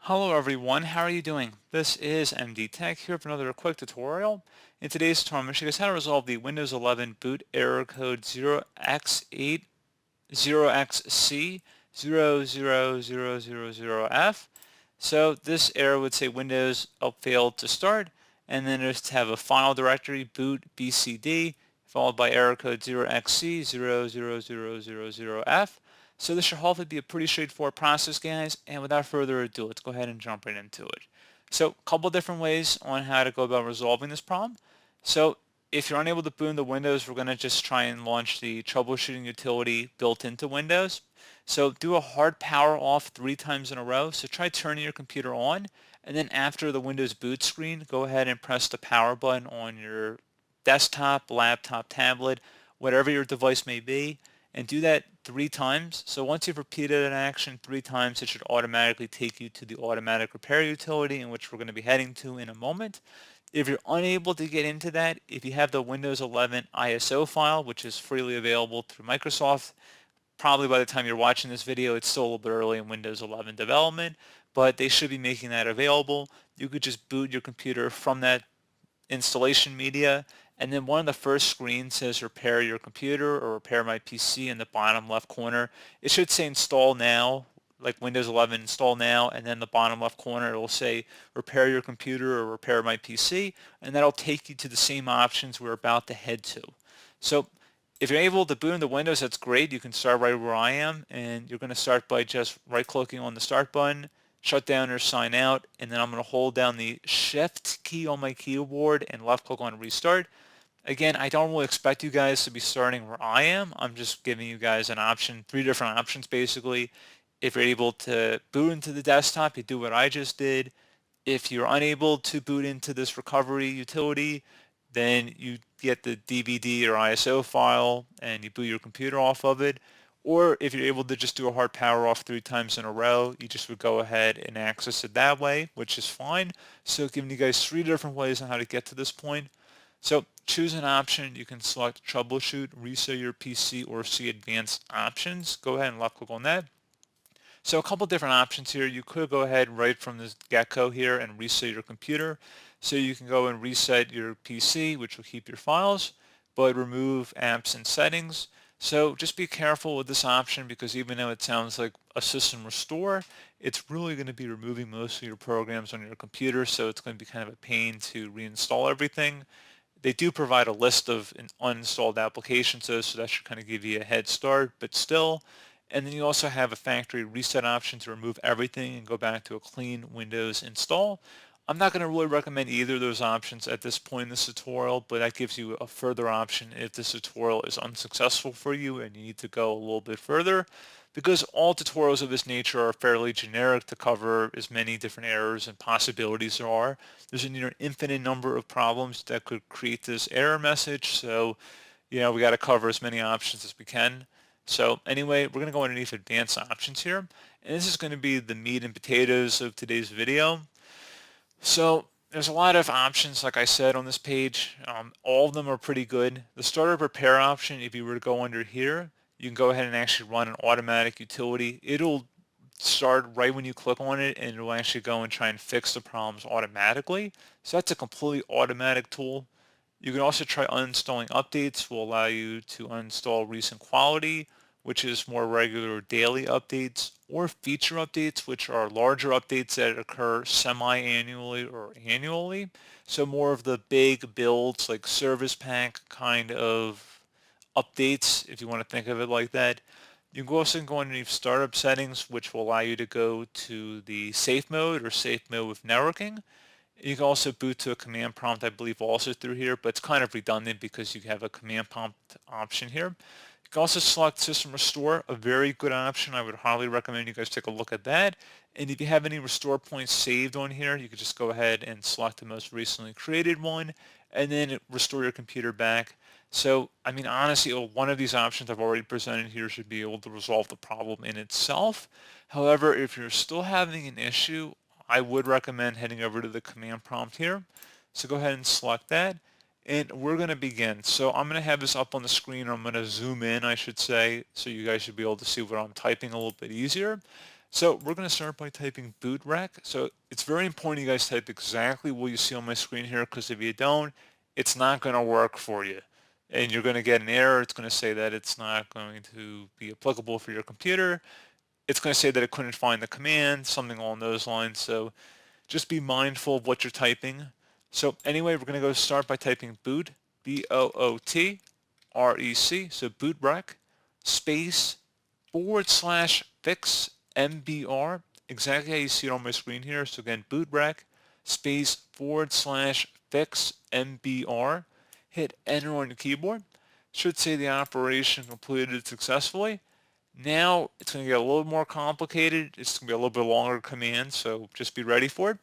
Hello everyone, how are you doing? This is MD Tech here for another quick tutorial. In today's tutorial, I'm going to show you guys how to resolve the Windows 11 boot error code 0x8 0xc 00000F. So this error would say Windows failed to start, and then just have a file directory boot BCD followed by error code 0xc 00000F. So this should hopefully be a pretty straightforward process, guys, and without further ado, let's go ahead and jump right into it. So a couple different ways on how to go about resolving this problem. So if you're unable to boot into Windows, we're going to just try and launch the troubleshooting utility built into Windows. So do a hard power off 3 times in a row. So try turning your computer on, and then after the Windows boot screen, go ahead and press the power button on your desktop, laptop, tablet, whatever your device may be, and do that 3 times. So once you've repeated an action 3 times, it should automatically take you to the automatic repair utility, in which we're going to be heading to in a moment. If you're unable to get into that, if you have the Windows 11 ISO file, which is freely available through Microsoft, probably by the time you're watching this video, it's still a little bit early in Windows 11 development, but they should be making that available. You could just boot your computer from that installation media, and then one of the first screens says repair your computer or repair my PC in the bottom left corner. It should say install now, like Windows 11 install now, and then the bottom left corner it will say repair your computer or repair my PC, and that'll take you to the same options we're about to head to. So if you're able to boot into Windows, that's great. You can start right where I am, and you're going to start by just right-clicking on the Start button, shut down or sign out, and then I'm going to hold down the Shift key on my keyboard and left-click on Restart. Again, I don't really expect you guys to be starting where I am. I'm just giving you guys an option, 3 different options basically. If you're able to boot into the desktop, you do what I just did. If you're unable to boot into this recovery utility, then you get the DVD or ISO file and you boot your computer off of it. Or if you're able to just do a hard power off 3 times in a row, you just would go ahead and access it that way, which is fine. So giving you guys 3 different ways on how to get to this point. So choose an option. You can select troubleshoot, reset your PC, or see advanced options. Go ahead and left click on that. So a couple different options here. You could go ahead right from the get-go here and reset your computer. So you can go and reset your PC, which will keep your files, but remove apps and settings. So just be careful with this option, because even though it sounds like a system restore, it's really going to be removing most of your programs on your computer. So it's going to be kind of a pain to reinstall everything. They do provide a list of uninstalled applications though, so that should kind of give you a head start, but still. And then you also have a factory reset option to remove everything and go back to a clean Windows install. I'm not going to really recommend either of those options at this point in this tutorial, but that gives you a further option if this tutorial is unsuccessful for you and you need to go a little bit further, because all tutorials of this nature are fairly generic to cover as many different errors and possibilities there are. There's an infinite number of problems that could create this error message, so we got to cover as many options as we can. So anyway, we're going to go underneath advanced options here, and this is going to be the meat and potatoes of today's video. So there's a lot of options, like I said, on this page. All of them are pretty good. The startup repair option, if you were to go under here, you can go ahead and actually run an automatic utility. It'll start right when you click on it, and it'll actually go and try and fix the problems automatically. So that's a completely automatic tool. You can also try uninstalling updates, will allow you to uninstall recent quality, which is more regular daily updates, or feature updates, which are larger updates that occur semi-annually or annually. So more of the big builds, like service pack kind of updates, if you want to think of it like that. You can also go underneath startup settings, which will allow you to go to the safe mode or safe mode with networking. You can also boot to a command prompt, I believe, also through here, but it's kind of redundant because you have a command prompt option here. You can also select System Restore, a very good option. I would highly recommend you guys take a look at that. And if you have any restore points saved on here, you can just go ahead and select the most recently created one, and then restore your computer back. So, I mean, honestly, one of these options I've already presented here should be able to resolve the problem in itself. However, if you're still having an issue, I would recommend heading over to the command prompt here. So go ahead and select that, and we're going to begin. So I'm going to have this up on the screen. I'm going to zoom in, I should say, so you guys should be able to see what I'm typing a little bit easier. So we're going to start by typing bootrec. So it's very important you guys type exactly what you see on my screen here, because if you don't, it's not going to work for you. And you're going to get an error. It's going to say that it's not going to be applicable for your computer. It's going to say that it couldn't find the command, something along those lines. So just be mindful of what you're typing. So anyway, we're going to go start by typing boot, B-O-O-T, R-E-C, so bootrec, space, /fix, MBR, exactly how you see it on my screen here. So again, bootrec, space, /fix, MBR, hit enter on your keyboard. Should say the operation completed successfully. Now it's going to get a little more complicated. It's going to be a little bit longer command, so just be ready for it.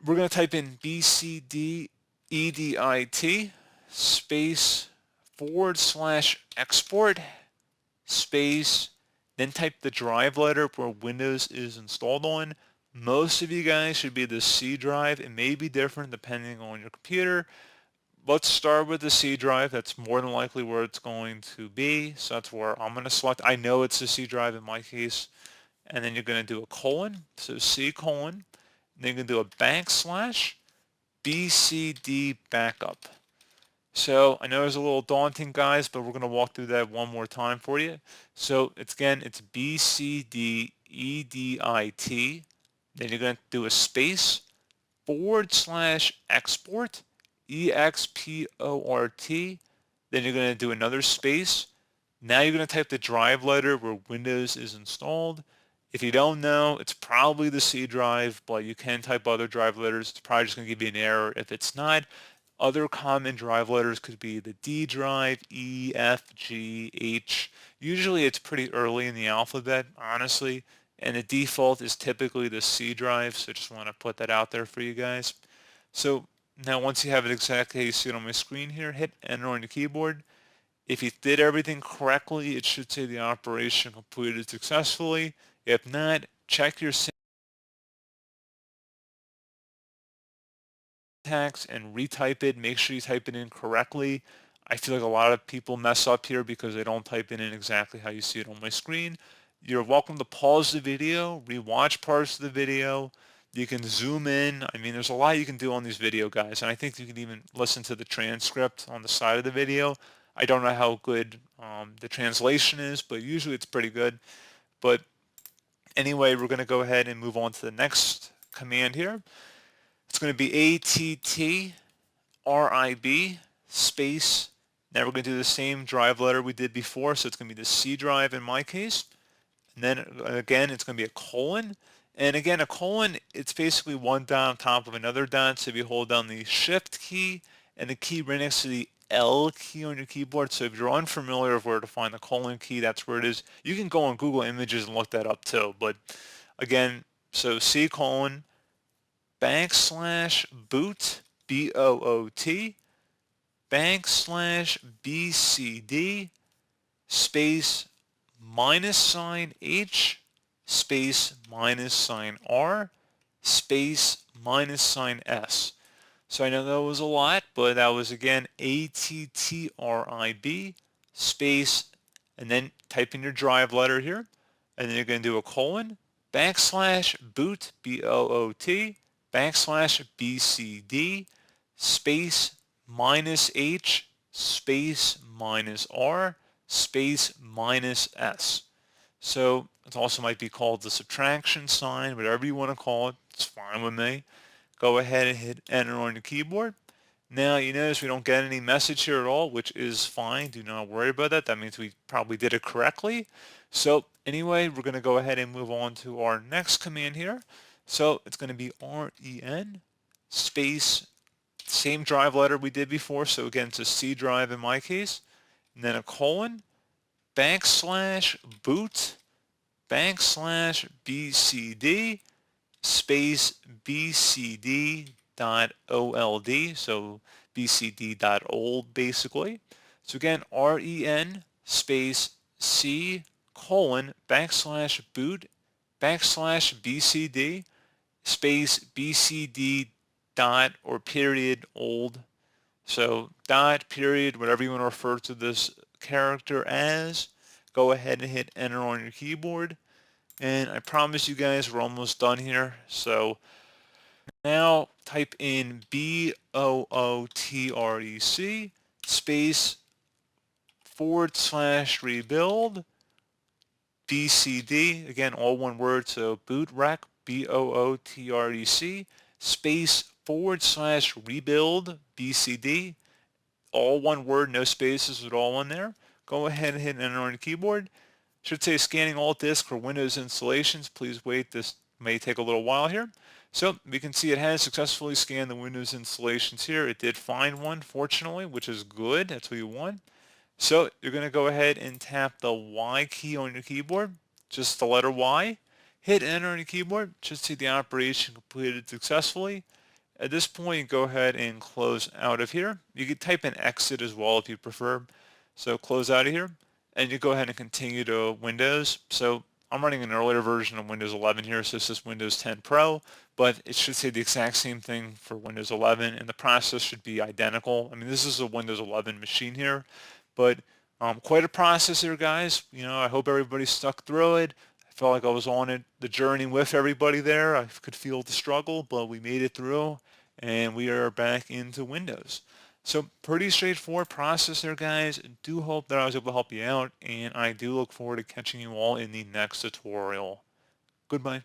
We're going to type in BCD EDIT space /export space, then type the drive letter where Windows is installed on. Most of you guys should be the C drive. It may be different depending on your computer. Let's start with the C drive. That's more than likely where it's going to be. So that's where I'm going to select. I know it's the C drive in my case. And then you're going to do a colon. So C colon. Then you're going to do a /BCD backup. So I know it's a little daunting, guys, but we're going to walk through that one more time for you. So it's BCD EDIT. Then you're going to do a space /export EXPORT. Then you're going to do another space. Now you're going to type the drive letter where Windows is installed. If you don't know, it's probably the C drive, but you can type other drive letters. It's probably just going to give you an error if it's not. Other common drive letters could be the D drive, E, F, G, H. Usually it's pretty early in the alphabet, honestly, and the default is typically the C drive, so just want to put that out there for you guys. So now once you have it exactly how you see it on my screen here, hit enter on your keyboard. If you did everything correctly, it should say the operation completed successfully. If not, check your syntax and retype it. Make sure you type it in correctly. I feel like a lot of people mess up here because they don't type it in exactly how you see it on my screen. You're welcome to pause the video, rewatch parts of the video. You can zoom in. I mean, there's a lot you can do on these video, guys, and I think you can even listen to the transcript on the side of the video. I don't know how good the translation is, but usually it's pretty good. But anyway, we're going to go ahead and move on to the next command here. It's going to be ATTRIB space. Now we're going to do the same drive letter we did before, so it's going to be the C drive in my case. And then again, it's going to be a colon. And again, a colon, it's basically one dot on top of another dot. So if you hold down the Shift key and the key right next to the L key on your keyboard. So if you're unfamiliar with where to find the colon key, that's where it is. You can go on Google Images and look that up too. But again, so C colon /boot, B-O-O-T, /BCD, space -H, space -R, space -S. So I know that was a lot, but that was again ATTRIB, space, and then type in your drive letter here, and then you're going to do a colon, /boot, B-O-O-T, /BCD, space -H, space -R, space -S. So it also might be called the subtraction sign, whatever you want to call it, it's fine with me. Go ahead and hit enter on your keyboard. Now you notice we don't get any message here at all, which is fine. Do not worry about that. That means we probably did it correctly. So anyway, we're going to go ahead and move on to our next command here. So it's going to be REN space, same drive letter we did before. So again, it's a C drive in my case. And then a colon, /boot, /BCD, space bcd.old, so bcd.old basically. So again, REN space C colon /boot /BCD space BCD dot or period old. So dot, period, whatever you want to refer to this character as. Go ahead and hit enter on your keyboard. And I promise you guys we're almost done here. So now type in BOOTREC space /rebuild BCD, again, all one word, so bootrec, BOOTREC, space /rebuild BCD, all one word, no spaces at all in there. Go ahead and hit enter on your keyboard. Should say scanning all disk for Windows installations. Please wait, this may take a little while here. So we can see it has successfully scanned the Windows installations here. It did find one, fortunately, which is good. That's what you want. So you're going to go ahead and tap the Y key on your keyboard, just the letter Y. Hit enter on your keyboard, should see the operation completed successfully. At this point, go ahead and close out of here. You can type in exit as well if you prefer. So close out of here, and you go ahead and continue to Windows. So I'm running an earlier version of Windows 11 here, so this is Windows 10 Pro, but it should say the exact same thing for Windows 11, and the process should be identical. I mean, this is a Windows 11 machine here, but quite a process here, guys. You know, I hope everybody stuck through it. I felt like I was on it, the journey with everybody there. I could feel the struggle, but we made it through, and we are back into Windows. So pretty straightforward process there, guys. Do hope that I was able to help you out, and I do look forward to catching you all in the next tutorial. Goodbye.